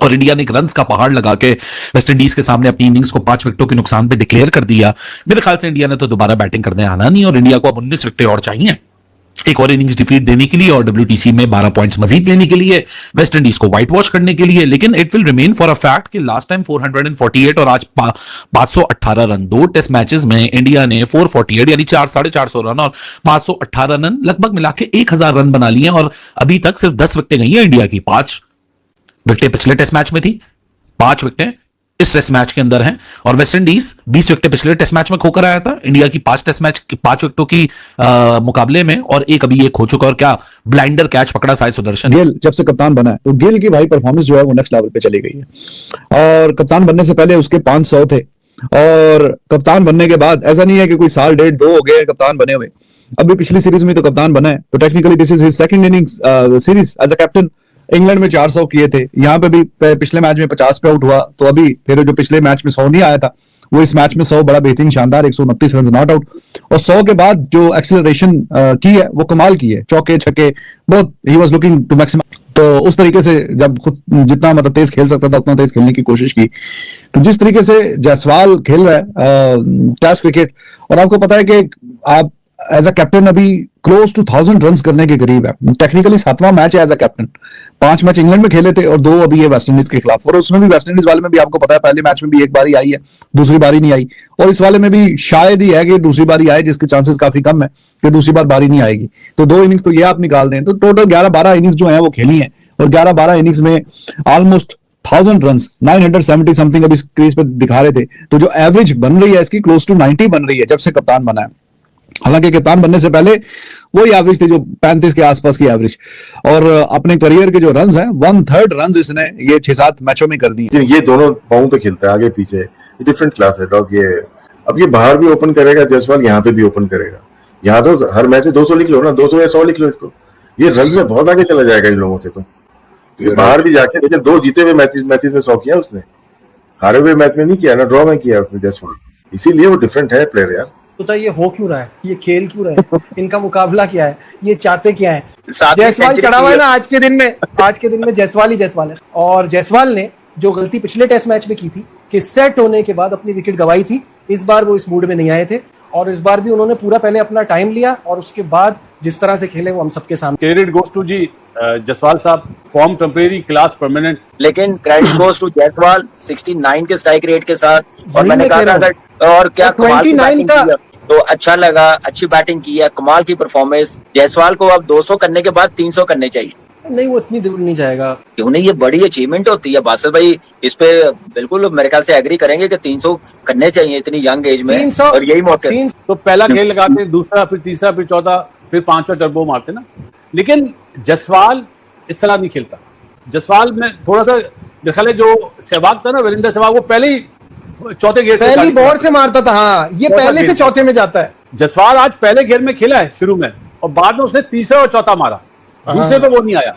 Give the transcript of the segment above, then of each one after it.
और इंडिया ने एक रन्स का पहाड़ लगा के वेस्ट इंडीज के सामने अपनी इनिंग्स को 5 विकेटों के नुकसान पे डिक्लेयर कर दिया। मेरे ख्याल से इंडिया ने तो दोबारा बैटिंग करने आना नहीं और इंडिया को अब 19 विकेटें और चाहिए एक और इनिंग्स डिफीट देने के लिए और डब्ल्यूटीसी में 12 पॉइंट्स मजीद लेने के लिए, वेस्ट इंडीज को व्हाइट वॉश करने के लिए। लेकिन it will remain for a fact कि लास्ट टाइम 448 और आज 518 रन, 2 टेस्ट मैचेस में इंडिया ने 448 यानी 450 रन और 518 रन लगभग मिला के 1000 रन बना लिए और अभी तक सिर्फ 10 विकेटें गई हैं इंडिया की। 5 विकेटें पिछले टेस्ट मैच में थी, 5 विकेटें इस टेस्ट मैच के अंदर हैं और वेस्ट इंडीज 20 विकेटें पिछले टेस्ट मैच में खोकर आया था। इंडिया की 5 टेस्ट मैच 5 विकेटों की मुकाबले में और एक अभी एक खो चुका और क्या ब्लाइंडर कैच पकड़ा साई सुदर्शन। गिल जब से कप्तान बना है तो गिल की भाई परफॉर्मेंस जो है वो नेक्स्ट लेवल पे चली गई है और कप्तान बनने से पहले उसके 500 थे और कप्तान बनने के बाद ऐसा नहीं है कि कोई साल डेढ़ 2 हो गए कप्तान बने हुए, अभी पिछली सीरीज में तो कप्तान बना है। तो technically this is his second innings series as a captain. England में 400 किए थे, यहाँ पे भी पिछले मैच में 50 पे आउट हुआ, तो अभी फिर जो पिछले मैच में 100 नहीं आया था वो इस मैच में 100 बड़ा बेहतरीन शानदार 129 रन नॉट आउट और 100 के बाद जो एक्सीलरेशन की है वो कमाल की है, चौके छक्के बहुत, ही वाज लुकिंग टू मैक्सिमम। तो उस तरीके से जब खुद जितना मतलब तेज खेल सकता था उतना तेज खेलने की कोशिश की। तो जिस तरीके से जायसवाल खेल रहा है टेस्ट क्रिकेट, और आपको पता है कि आप एज अ कैप्टन अभी क्लोज टू 1000 रन करने के करीब है। टेक्निकली 7वां मैच है as a captain, 5 match England में खेले थे और 2 अभी ये वेस्ट इंडीज के खिलाफ, और उसमें भी वेस्ट इंडीज वाले में भी आपको पता है पहले मैच में भी एक बारी आई है, दूसरी बारी नहीं आई, और इस वाले में भी शायद ही है कि दूसरी बारी आए, जिसके चांसेस काफी कम है कि दूसरी बार बारी नहीं आएगी। तो 2 इनिंग्स तो ये आप निकाल दें तो टोटल 11-12 इनिंग्स जो है वो खेली है और 11-12 इनिंग्स में ऑलमोस्ट 1000 रन 970 समथिंग अभी क्रीज पे दिखा रहे थे। तो जो एवरेज बन रही है इसकी क्लोज टू 90 बन रही है जब से कप्तान बना है। हालांकि कप्तान बनने से पहले वही एवरेज थी जो 35 के आसपास की एवरेज, और अपने करियर के जो रन्स हैं 1/3 रन्स इसने ये 6-7 मैचों में कर दिए। ये दोनों पाँव पे खेलता है आगे पीछे, डिफरेंट क्लास है डॉग। ये अब ये बाहर भी ओपन करेगा जायसवाल, यहाँ पे भी ओपन करेगा। यहाँ तो हर मैच में 200 लिख लो ना, 200 या 100 लिख लो इसको, ये रन में बहुत आगे चला जाएगा इन लोगों से। तो बाहर भी जाके देखिए 2 जीते हुए मैचेस में 100 किया उसने, हारे हुए मैच में नहीं किया ना, ड्रॉ में किया उसने जायसवाल, इसीलिए वो डिफरेंट है प्लेयर यार। तो ये हो क्यों रहा है, ये खेल क्यों रहा है, इनका मुकाबला क्या है, ये चाहते क्या है। जायसवाल चढ़ा हुआ है ना आज के दिन में जायसवाल ही जायसवाल है। और जायसवाल ने जो गलती पिछले टेस्ट मैच में की थी कि सेट होने के बाद अपनी विकेट गवाई थी, इस बार वो इस मूड में नहीं आए थे और इस बार भी उन्होंने पूरा पहले अपना टाइम लिया और उसके बाद जिस तरह से खेले वो हम सबके सामने। क्रेडिट गोस टू जी जायसवाल साहब, फॉर्म टेम्परेरी, क्लास परमानेंट, लेकिन क्रेडिट गोस टू जायसवाल 69 के स्ट्राइक रेट के साथ। और मैंने कहा था और क्या 29 का तो अच्छा लगा, अच्छी बैटिंग की है, कमाल की परफॉर्मेंस। जायसवाल को अब 200 करने के बाद 300 करने चाहिए। नहीं वो इतनी दूर नहीं जाएगा, क्यों नहीं, ये बड़ी अचीवमेंट होती है। बासित भाई इस पे बिल्कुल मेरे ख्याल से एग्री करेंगे कि 300 करने चाहिए इतनी यंग एज में, 300, और यही मौके। तो पहला खेल लगाते, दूसरा, फिर तीसरा, फिर चौथा, फिर 5वां टर्बो मारते ना। लेकिन जायसवाल इस तरह नहीं खेलता। जायसवाल में थोड़ा सा ख्याल जो सहवाग था ना, वीरेंद्र सहवाग, वो पहले ही चौथे घेर पहली बॉल से मारता था। हाँ, ये पहले से चौथे में जाता है। जायसवाल आज पहले घेर में खेला है शुरू में और बाद में उसने तीसरा और चौथा मारा, दूसरे पे वो नहीं आया।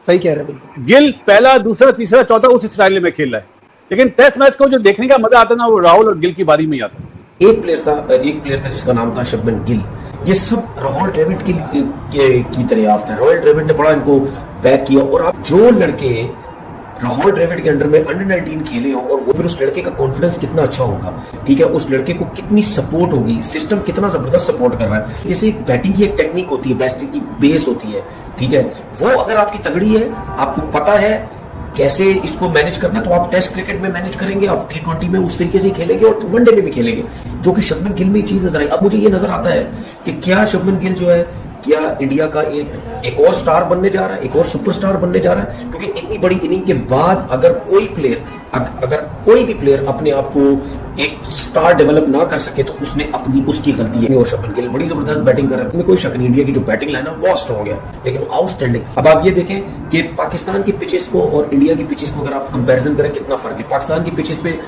सही कह रहे हैं। गिल पहला, दूसरा, तीसरा, चौथा उस स्टाइल में खेल रहा है। लेकिन टेस्ट मैच को जो देखने का मजा आता है ना, वो राहुल और गिल की बारी में ही आता है। एक प्लेयर था जिसका नाम था शुभमन गिल। ये सब राहुल द्रविड़ की दरियाफ्त है। राहुल द्रविड़ ने बड़ा इनको बैक किया, और आप जो लड़के राहुल द्रविड़ के अंडर में अंडर 19 खेले हो और वो फिर उस लड़के का कॉन्फिडेंस कितना अच्छा होगा, ठीक है, उस लड़के को कितनी सपोर्ट होगी, सिस्टम कितना जबरदस्त सपोर्ट कर रहा है। जैसे एक बैटिंग की एक टेक्निक होती है, बैटिंग की बेस होती है, ठीक है, वो अगर आपकी तगड़ी है, आपको पता है कैसे इसको मैनेज करना, तो आप टेस्ट क्रिकेट में मैनेज करेंगे, आप T20 में उस तरीके से खेलेंगे और वनडे में भी खेलेंगे, जो कि शुभमन गिल में ये चीज नजर आई। अब मुझे ये नजर आता है कि क्या शुभमन गिल जो है, क्या इंडिया का एक और स्टार बनने जा रहा है, एक और सुपरस्टार बनने जा रहा है। क्योंकि इतनी बड़ी इनिंग के बाद अगर कोई भी प्लेयर अपने आप को एक स्टार डेवलप ना कर सके तो उसकी गलती है। और शुभमन गिल बड़ी जबरदस्त बैटिंग कर रहा है, उसमें कोई शक नहीं। इंडिया की जो बैटिंग लाइन है वो स्ट्रॉन्ग है, लेकिन आउटस्टैंडिंग। अब आप ये देखें कि पाकिस्तान की पिचेस को और इंडिया की पिचेस को अगर आप कंपेरिजन करें, कितना फर्क है। पाकिस्तान की पिचेस पे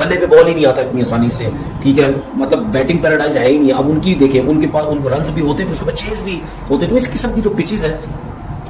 बल्ले पे बॉल ही नहीं आता इतनी आसानी से, ठीक है, मतलब बैटिंग पैराडाइज है ही नहीं। अब उनकी देखें, उनके पास उनको रन्स भी होते हैं, उसके बाद चेज भी होते हैं। तो इस किस्म की जो पिचेस है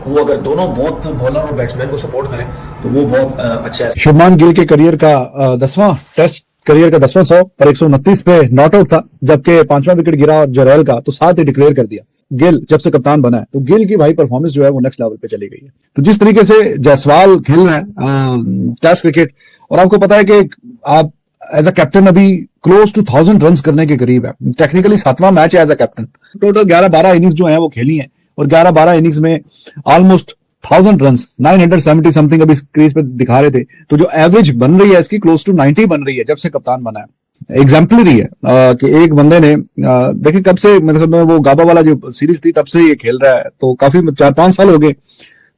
वो अगर दोनों बहुत बॉलर और बैट्समैन को सपोर्ट करें तो वो बहुत अच्छा है। शुभमान गिल के करियर का 10वां टेस्ट करियर का 10वां 100 और 129 पे नॉट आउट था, जबकि 5वां विकेट गिरा और जोरेल का तो 7 ही डिक्लेयर कर दिया। गिल जब से कप्तान बना है, तो गिल की भाई परफॉर्मेंस जो है वो नेक्स्ट लेवल पे चली गई है। तो जिस तरीके से जायसवाल खेल रहे हैं टेस्ट क्रिकेट, और आपको पता है कि आप एज अ कैप्टन अभी क्लोज टू 1000 रन करने के करीब है, टेक्निकली 7वां मैच है as a captain. Total 11-12 innings जो है वो खेली है, और 11-12 इनिंग्स में ऑलमोस्ट 1000 रन, 970 समथिंग अभी क्रीज पे दिखा रहे थे। तो जो एवरेज बन रही है इसकी क्लोज टू 90 बन रही है जब से कप्तान बना है। एग्जाम्पलरी है कि एक बंदे ने देखिए कब से, मतलब वो गाबा वाला जो सीरीज थी तब से ये खेल रहा है, तो काफी 4-5 साल हो गए।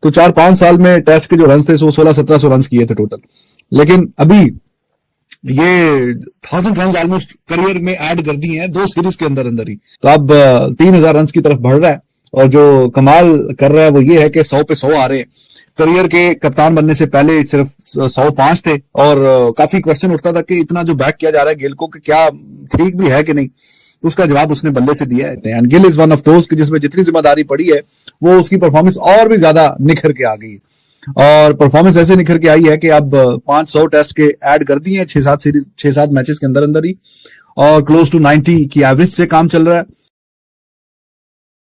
तो 4-5 साल में टेस्ट के जो रन थे 1600-1700 रन किए थे टोटल, लेकिन अभी ये 1000 रन ऑलमोस्ट करियर में ऐड कर दिए हैं 2 सीरीज के अंदर अंदर ही। तो अब 3000 रन की तरफ बढ़ रहा है, और जो कमाल कर रहा है वो ये है कि 100 पे 100 आ रहे हैं। करियर के कप्तान बनने से पहले सिर्फ 105 थे, और काफी क्वेश्चन उठता था कि इतना जो बैक किया जा रहा है गिल को, कि क्या ठीक भी है कि नहीं, तो उसका जवाब उसने बल्ले से दिया है। And Gill is one of those कि जिसमें जितनी जिम्मेदारी पड़ी है वो उसकी परफॉर्मेंस और भी ज्यादा निखर के आ गई, और परफॉर्मेंस ऐसे निखर के आई है कि अब 500 टेस्ट के ऐड कर दिए हैं 6-7 मैचेस के अंदर अंदर ही, और क्लोज टू 90 की एवरेज से काम चल रहा है।